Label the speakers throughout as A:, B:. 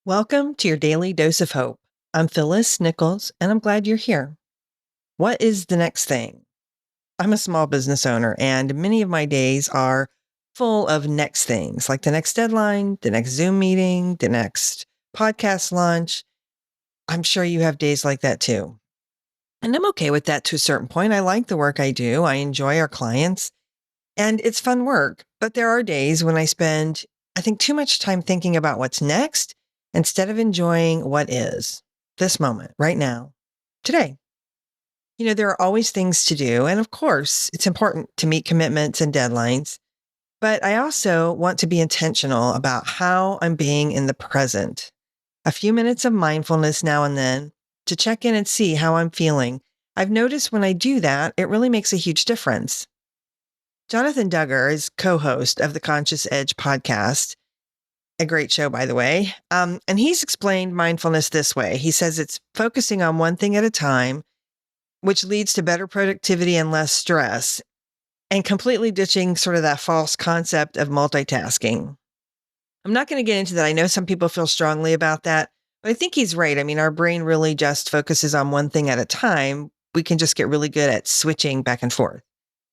A: Welcome to your daily dose of hope. I'm Phyllis Nichols, and I'm glad you're here. What is the next thing? I'm a small business owner, and many of my days are full of next things, like the next deadline, the next Zoom meeting, the next podcast launch. I'm sure you have days like that too. And I'm okay with that to a certain point. I like the work I do. I enjoy our clients, and it's fun work. But there are days when I spend, I think, too much time thinking about what's next instead of enjoying what is this moment, right now, today. There are always things to do. And of course, it's important to meet commitments and deadlines. But I also want to be intentional about how I'm being in the present. A few minutes of mindfulness now and then to check in and see how I'm feeling. I've noticed when I do that, it really makes a huge difference. Jonathan Duggar is co-host of the Conscious Edge podcast, a great show, by the way. And he's explained mindfulness this way. He says it's focusing on one thing at a time, which leads to better productivity and less stress, and completely ditching sort of that false concept of multitasking. I'm not going to get into that. I know some people feel strongly about that, but I think he's right. I mean, our brain really just focuses on one thing at a time. We can just get really good at switching back and forth,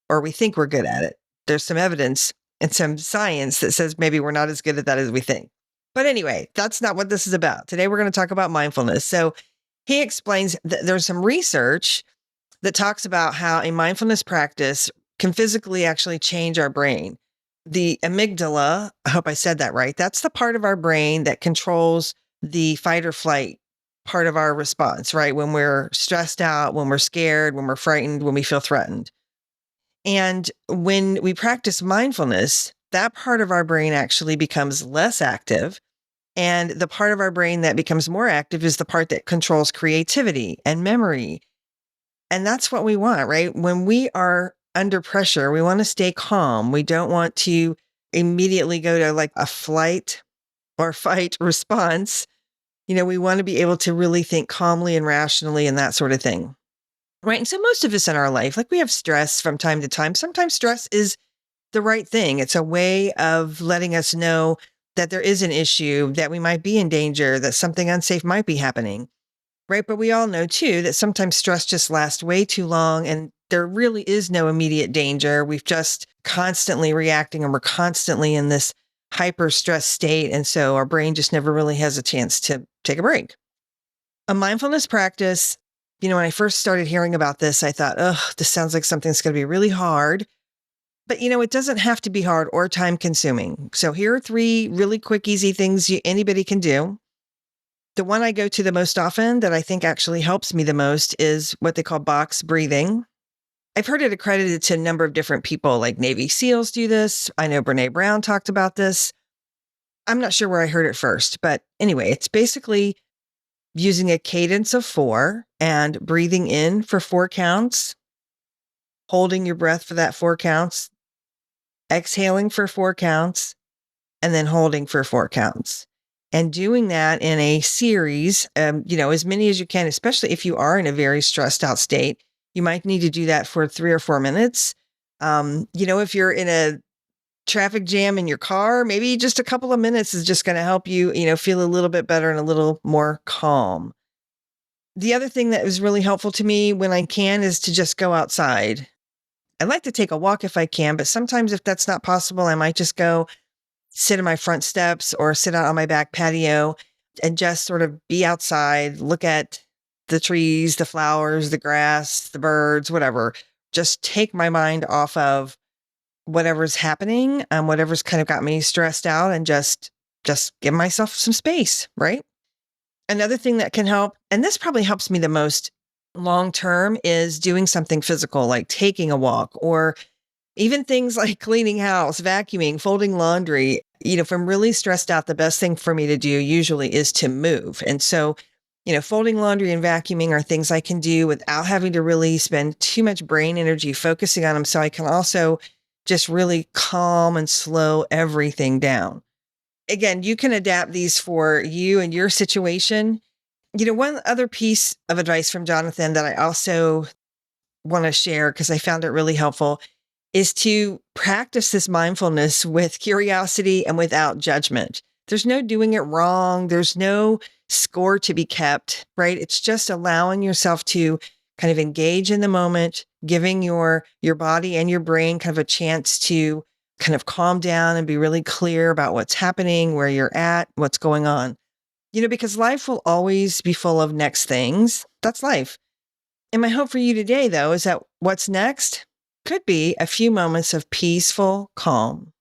A: or we think we're good at it. There's some evidence and some science that says maybe we're not as good at that as we think. But anyway, that's not what this is about. Today, we're going to talk about mindfulness. So he explains that there's some research that talks about how a mindfulness practice can physically actually change our brain. The amygdala, I hope I said that right, that's the part of our brain that controls the fight or flight part of our response, right? When we're stressed out, when we're scared, when we're frightened, when we feel threatened. And when we practice mindfulness, that part of our brain actually becomes less active. And the part of our brain that becomes more active is the part that controls creativity and memory. And that's what we want, right? When we are under pressure, we want to stay calm. We don't want to immediately go to like a flight or fight response. We want to be able to really think calmly and rationally and that sort of thing. Right. And so most of us in our life, like we have stress from time to time. Sometimes stress is the right thing. It's a way of letting us know that there is an issue, that we might be in danger, that something unsafe might be happening. Right. But we all know too that sometimes stress just lasts way too long and there really is no immediate danger. We've just constantly reacting and we're constantly in this hyper stress state. And so our brain just never really has a chance to take a break. A mindfulness practice, when I first started hearing about this, I thought, this sounds like something that's going to be really hard. But, it doesn't have to be hard or time consuming. So here are 3 really quick, easy things anybody can do. The one I go to the most often that I think actually helps me the most is what they call box breathing. I've heard it accredited to a number of different people, like Navy SEALs do this. I know Brene Brown talked about this. I'm not sure where I heard it first, but anyway, it's basically using a cadence of 4 and breathing in for 4 counts, holding your breath for that 4 counts, exhaling for 4 counts, and then holding for 4 counts. And doing that in a series, as many as you can, especially if you are in a very stressed out state. You might need to do that for 3 or 4 minutes. If you're in a traffic jam in your car, maybe just a couple of minutes is just going to help you, feel a little bit better and a little more calm. The other thing that was really helpful to me when I can is to just go outside. I like to take a walk if I can, but sometimes if that's not possible, I might just go sit in my front steps or sit out on my back patio and just sort of be outside, look at the trees, the flowers, the grass, the birds, whatever. Just take my mind off of whatever's happening, whatever's kind of got me stressed out, and just give myself some space, right? Another thing that can help, and this probably helps me the most long term, is doing something physical, like taking a walk, or even things like cleaning house, vacuuming, folding laundry. If I'm really stressed out, the best thing for me to do usually is to move. And so, folding laundry and vacuuming are things I can do without having to really spend too much brain energy focusing on them. So I can also just really calm and slow everything down. Again, you can adapt these for you and your situation. One other piece of advice from Jonathan that I also want to share, because I found it really helpful, is to practice this mindfulness with curiosity and without judgment. There's no doing it wrong. There's no score to be kept, right? It's just allowing yourself to kind of engage in the moment, giving your body and your brain kind of a chance to kind of calm down and be really clear about what's happening, where you're at, what's going on. Because life will always be full of next things. That's life. And my hope for you today, though, is that what's next could be a few moments of peaceful calm.